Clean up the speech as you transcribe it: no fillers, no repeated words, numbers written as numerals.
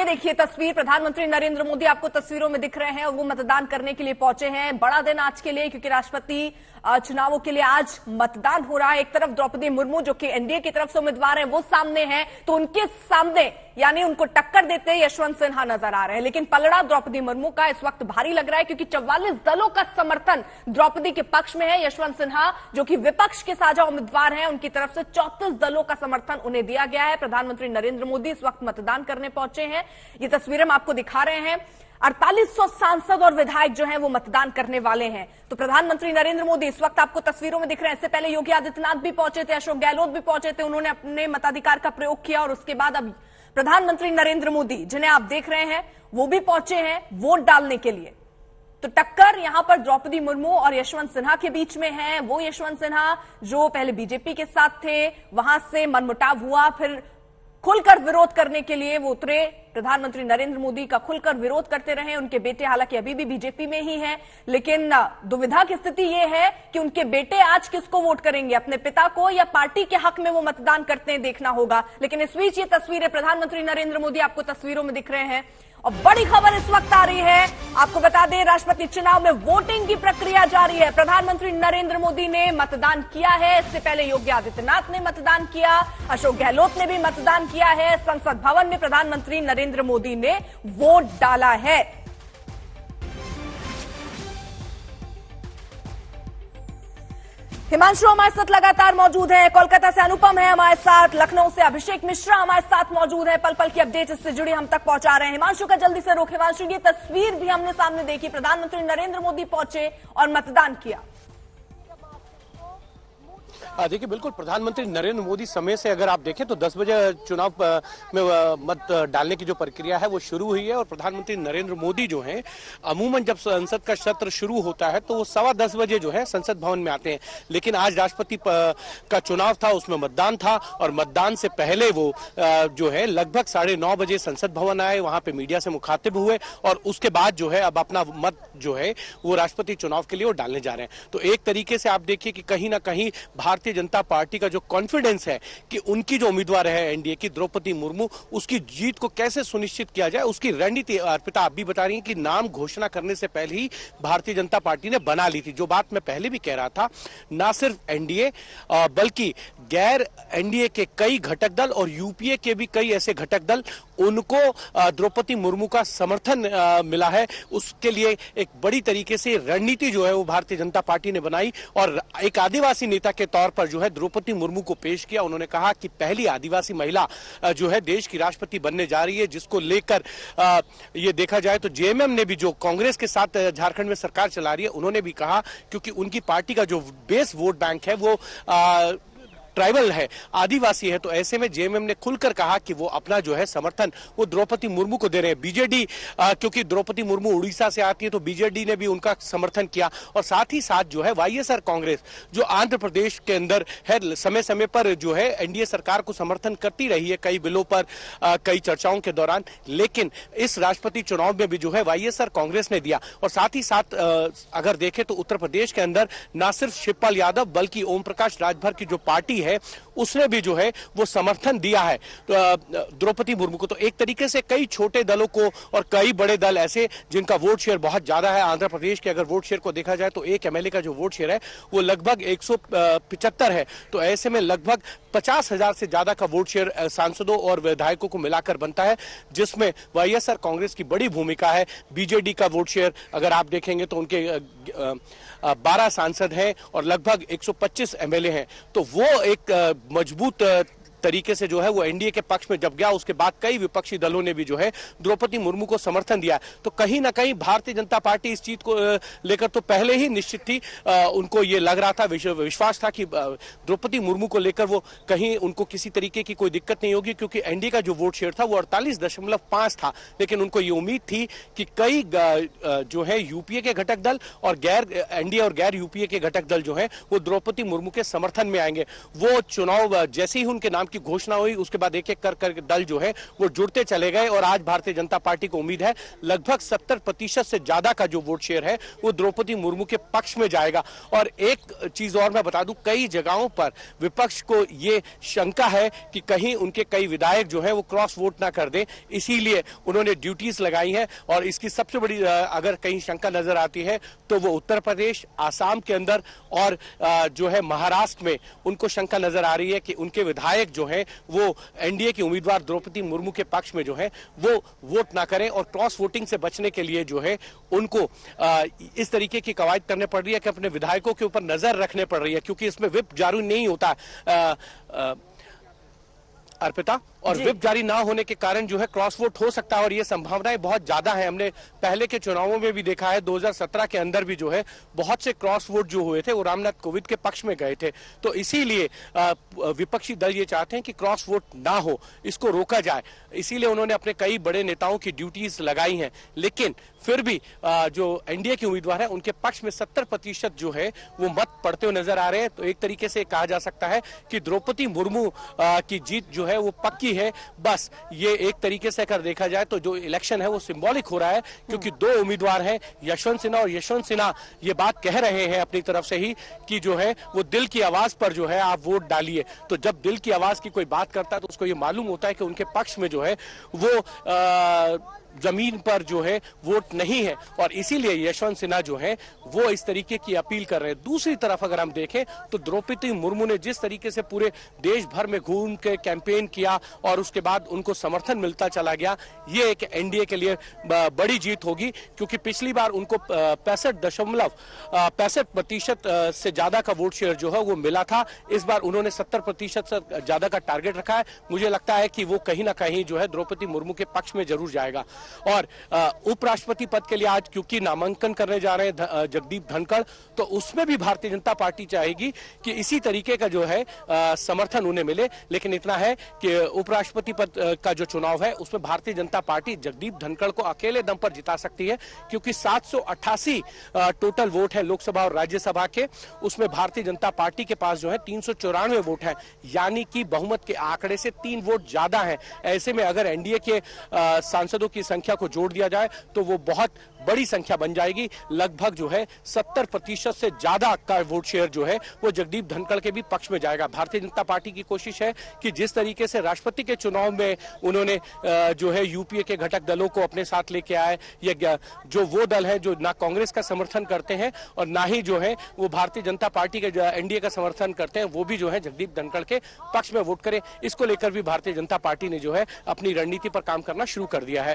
ये देखिए तस्वीर, प्रधानमंत्री नरेंद्र मोदी आपको तस्वीरों में दिख रहे हैं और वो मतदान करने के लिए पहुंचे हैं। बड़ा दिन आज के लिए, क्योंकि राष्ट्रपति चुनावों के लिए आज मतदान हो रहा है। एक तरफ द्रौपदी मुर्मू जो कि एनडीए की तरफ से उम्मीदवार हैं, वो सामने हैं, तो उनके सामने यानी उनको टक्कर देते यशवंत सिन्हा नजर आ रहे हैं। लेकिन पलड़ा द्रौपदी मुर्मू का इस वक्त भारी लग रहा है, क्योंकि 44 दलों का समर्थन द्रौपदी के पक्ष में है। यशवंत सिन्हा जो कि विपक्ष के साझा उम्मीदवार हैं, उनकी तरफ से 34 दलों का समर्थन उन्हें दिया गया है। प्रधानमंत्री नरेंद्र मोदी इस वक्त मतदान करने पहुंचे हैं। ये तस्वीरें हम आपको दिखा रहे हैं। 4800 सांसद और विधायक जो हैं वो मतदान करने वाले हैं। तो प्रधानमंत्री नरेंद्र मोदी इस वक्त आपको तस्वीरों में दिख रहे हैं। इससे पहले योगी आदित्यनाथ भी पहुंचे थे, अशोक गहलोत भी पहुंचे थे, उन्होंने अपने मताधिकार का प्रयोग किया। और उसके बाद अब प्रधानमंत्री नरेंद्र मोदी, जिन्हें आप देख रहे हैं, वो भी पहुंचे हैं वोट डालने के लिए। तो टक्कर यहां पर द्रौपदी मुर्मू और यशवंत सिन्हा के बीच में है। वो यशवंत सिन्हा जो पहले बीजेपी के साथ थे, वहां से मनमुटाव हुआ, फिर खुलकर विरोध करने के लिए वो उतरे। प्रधानमंत्री नरेंद्र मोदी का खुलकर विरोध करते रहे। उनके बेटे हालांकि अभी भी बीजेपी में ही हैं, लेकिन दुविधा की स्थिति ये है कि उनके बेटे आज किसको वोट करेंगे, अपने पिता को या पार्टी के हक में वो मतदान करते हैं, देखना होगा। लेकिन इस बीच ये तस्वीरें, प्रधानमंत्री नरेंद्र मोदी आपको तस्वीरों में दिख रहे हैं। और बड़ी खबर इस वक्त आ रही है, आपको बता दें, राष्ट्रपति चुनाव में वोटिंग की प्रक्रिया जारी है। प्रधानमंत्री नरेंद्र मोदी ने मतदान किया है। इससे पहले योगी आदित्यनाथ ने मतदान किया, अशोक गहलोत ने भी मतदान किया है। संसद भवन में प्रधानमंत्री नरेंद्र मोदी ने वोट डाला है। हिमांशु हमारे साथ लगातार मौजूद है, कोलकाता से अनुपम है हमारे साथ, लखनऊ से अभिषेक मिश्रा हमारे साथ मौजूद है। पल पल की अपडेट इससे जुड़ी हम तक पहुंचा रहे हैं। हिमांशु का जल्दी से रुख। हिमांशु, ये तस्वीर भी हमने सामने देखी, प्रधानमंत्री नरेंद्र मोदी पहुंचे और मतदान किया। देखिए, बिल्कुल प्रधानमंत्री नरेंद्र मोदी समय से अगर आप देखें तो 10 बजे चुनाव में मत डालने की जो प्रक्रिया है वो शुरू हुई है। और प्रधानमंत्री नरेंद्र मोदी जो हैं, अमूमन जब संसद का सत्र शुरू होता है तो वो 10:15 बजे जो है संसद भवन में आते हैं। लेकिन आज राष्ट्रपति का चुनाव था, उसमें मतदान था, और मतदान से पहले वो जो है लगभग 9:30 बजे संसद भवन आए, वहां पे मीडिया से मुखातिब हुए, और उसके बाद जो है अब अपना मत जो है वो राष्ट्रपति चुनाव के लिए वो डालने जा रहे हैं। तो एक तरीके से आप देखिए कि कहीं ना कहीं भारतीय जनता पार्टी का जो कॉन्फिडेंस है कि उनकी जो उम्मीदवार है एनडीए की द्रौपदी मुर्मू, उसकी जीत को कैसे सुनिश्चित किया जाए, उसकी रणनीति अर्पिता आप भी बता रही हैं कि नाम घोषणा करने से पहले ही भारतीय जनता पार्टी ने बना ली थी। जो बात मैं पहले भी कह रहा था, ना सिर्फ एनडीए बल्कि गैर एनडीए के कई घटक दल और यूपीए के भी कई ऐसे घटक दल, उनको द्रौपदी मुर्मू का समर्थन मिला है। उसके लिए एक बड़ी तरीके से रणनीति जो है वो भारतीय जनता पार्टी ने बनाई और एक आदिवासी नेता के तौर पर जो है द्रौपदी मुर्मू को पेश किया। उन्होंने कहा कि पहली आदिवासी महिला जो है देश की राष्ट्रपति बनने जा रही है, जिसको लेकर ये देखा जाए तो जेएमएम ने भी, जो कांग्रेस के साथ झारखंड में सरकार चला रही है, उन्होंने भी कहा, क्योंकि उनकी पार्टी का जो बेस वोट बैंक है वो ट्राइबल है, आदिवासी है, तो ऐसे में जेएमएम ने खुलकर कहा कि वो अपना जो है समर्थन वो द्रौपदी मुर्मू को दे रहे हैं। बीजेडी, क्योंकि द्रौपदी मुर्मू उड़ीसा से आती है तो बीजेडी ने भी उनका समर्थन किया। और साथ ही साथ जो है वाईएसआर कांग्रेस, जो आंध्र प्रदेश के अंदर है, समय समय पर जो है एनडीए सरकार को समर्थन करती रही है कई बिलों पर, कई चर्चाओं के दौरान, लेकिन इस राष्ट्रपति चुनाव में भी जो है वाईएसआर कांग्रेस ने दिया। और साथ ही साथ अगर देखें तो उत्तर प्रदेश के अंदर ना सिर्फ शिवपाल यादव बल्कि ओम प्रकाश राजभर की जो पार्टी है उसने भी जो है वो समर्थन दिया है द्रौपदी मुर्मू को। तो एक तरीके से कई छोटे दलों को और कई बड़े दल ऐसे जिनका वोट शेयर बहुत ज्यादा है। आंध्र प्रदेश के अगर वोट शेयर को देखा जाए तो एक एमएलए का जो वोट शेयर है वो लगभग 175 है। तो ऐसे में लगभग 50,000 से ज्यादा का वोट शेयर सांसदों और विधायकों को मिलाकर बनता है, जिसमें वाईएसआर कांग्रेस की बड़ी भूमिका है। बीजेडी का वोट शेयर अगर आप देखेंगे तो उनके 12 सांसद हैं और लगभग 125 एमएलए हैं। तो वो एक मजबूत तरीके से जो है वो एनडीए के पक्ष में जब गया, उसके बाद कई विपक्षी दलों ने भी जो है द्रौपदी मुर्मू को समर्थन दिया। तो कहीं ना कहीं भारतीय जनता पार्टी इस चीज को लेकर तो पहले ही निश्चित थी, उनको ये लग रहा था, विश्वास था कि द्रौपदी मुर्मू को लेकर वो कहीं उनको किसी तरीके की कोई दिक्कत नहीं होगी, क्योंकि एनडीए का जो वोट शेयर था वो 48.5 था। लेकिन उनको ये उम्मीद थी कि कई जो है यूपीए के घटक दल और गैर एनडीए और गैर यूपीए के घटक दल जो है वो द्रौपदी मुर्मू के समर्थन में आएंगे। वो चुनाव जैसे ही उनके नाम की घोषणा हुई उसके बाद एक एक कर दल जो है वो जुड़ते चले गए और आज भारतीय जनता पार्टी को उम्मीद है लगभग 70% से ज्यादा का जो वोट शेयर है वो द्रौपदी मुर्मू के पक्ष में जाएगा। और एक चीज और मैं बता दूं, कई जगहों पर विपक्ष को ये शंका है कि कहीं उनके कई विधायक जो है वो क्रॉस वोट ना कर दें, इसीलिए उन्होंने ड्यूटीज लगाई हैं। और इसकी सबसे बड़ी अगर कहीं शंका नजर आती है तो वो उत्तर प्रदेश, आसाम के अंदर और जो है महाराष्ट्र में उनको शंका नजर आ रही है कि उनके विधायक जो है वो एनडीए की उम्मीदवार द्रौपदी मुर्मू के पक्ष में जो है वो वोट ना करें। और क्रॉस वोटिंग से बचने के लिए जो है उनको इस तरीके की कवायद करने पड़ रही है कि अपने विधायकों के ऊपर नजर रखने पड़ रही है, क्योंकि इसमें व्हिप जारी नहीं होता अर्पिता, और व्हिप जारी ना होने के कारण जो है क्रॉस वोट हो सकता है और ये संभावनाएं बहुत ज्यादा है। हमने पहले के चुनावों में भी देखा है, 2017 के अंदर भी जो है बहुत से क्रॉस वोट जो हुए थे वो रामनाथ कोविंद के पक्ष में गए थे। तो इसीलिए विपक्षी दल ये चाहते हैं कि क्रॉस वोट ना हो, इसको रोका जाए। इसीलिए उन्होंने अपने कई बड़े नेताओं की ड्यूटीज लगाई हैं, लेकिन फिर भी जो एनडीए के उम्मीदवार है उनके पक्ष में 70% जो है वो मत पड़ते हुए नजर आ रहे हैं। तो एक तरीके से कहा जा सकता है कि द्रौपदी मुर्मू की जीत जो है वो पक्की है। बस ये एक तरीके से अगर देखा जाए तो जो इलेक्शन है वो सिंबॉलिक हो रहा है, क्योंकि दो उम्मीदवार हैं यशवंत सिन्हा, और यशवंत सिन्हा ये बात कह रहे हैं अपनी तरफ से ही कि जो है वो दिल की आवाज पर जो है आप वोट डालिए। तो जब दिल की आवाज की कोई बात करता है तो उसको ये मालूम होता है कि उनके पक्ष में जो है वो जमीन पर जो है वोट नहीं है, और इसीलिए यशवंत सिन्हा जो है वो इस तरीके की अपील कर रहे हैं। दूसरी तरफ अगर हम देखें तो द्रौपदी मुर्मू ने जिस तरीके से पूरे देश भर में घूम के कैंपेन किया और उसके बाद उनको समर्थन मिलता चला गया, ये एक एनडीए के लिए बड़ी जीत होगी, क्योंकि पिछली बार उनको 65% से ज्यादा का वोट शेयर जो है वो मिला था। इस बार उन्होंने 70% से ज्यादा का टारगेट रखा है। मुझे लगता है कि वो कहीं ना कहीं जो है द्रौपदी मुर्मू के पक्ष में जरूर जाएगा। और उपराष्ट्रपति पद के लिए आज क्योंकि नामांकन करने जा रहे हैं जगदीप धनखड़, तो उसमें भी भारतीय जनता पार्टी चाहेगी कि इसी तरीके का जो है समर्थन उन्हें मिले। लेकिन इतना है कि उपराष्ट्रपति पद का जो चुनाव है उसमें भारतीय जनता पार्टी जगदीप धनखड़ को अकेले दम पर जिता सकती है, क्योंकि 788 टोटल वोट है लोकसभा और राज्यसभा के, उसमें भारतीय जनता पार्टी के पास जो है 394 वोट है, यानी कि बहुमत के आंकड़े से 3 वोट ज्यादा है। ऐसे में अगर एनडीए के सांसदों की संख्या को जोड़ दिया जाए तो वो बहुत बड़ी संख्या बन जाएगी। लगभग जो है 70% से ज्यादा का वोट शेयर जो है वो जगदीप धनखड़ के भी पक्ष में जाएगा। भारतीय जनता पार्टी की कोशिश है कि जिस तरीके से राष्ट्रपति के चुनाव में उन्होंने जो है यूपीए के घटक दलों को अपने साथ लेके आए, या जो वो दल है जो ना कांग्रेस का समर्थन करते हैं और ना ही जो है वो भारतीय जनता पार्टी के एनडीए का समर्थन करते हैं, वो भी जो है जगदीप धनखड़ के पक्ष में वोट करें। इसको लेकर भी भारतीय जनता पार्टी ने जो है अपनी रणनीति पर काम करना शुरू कर दिया है।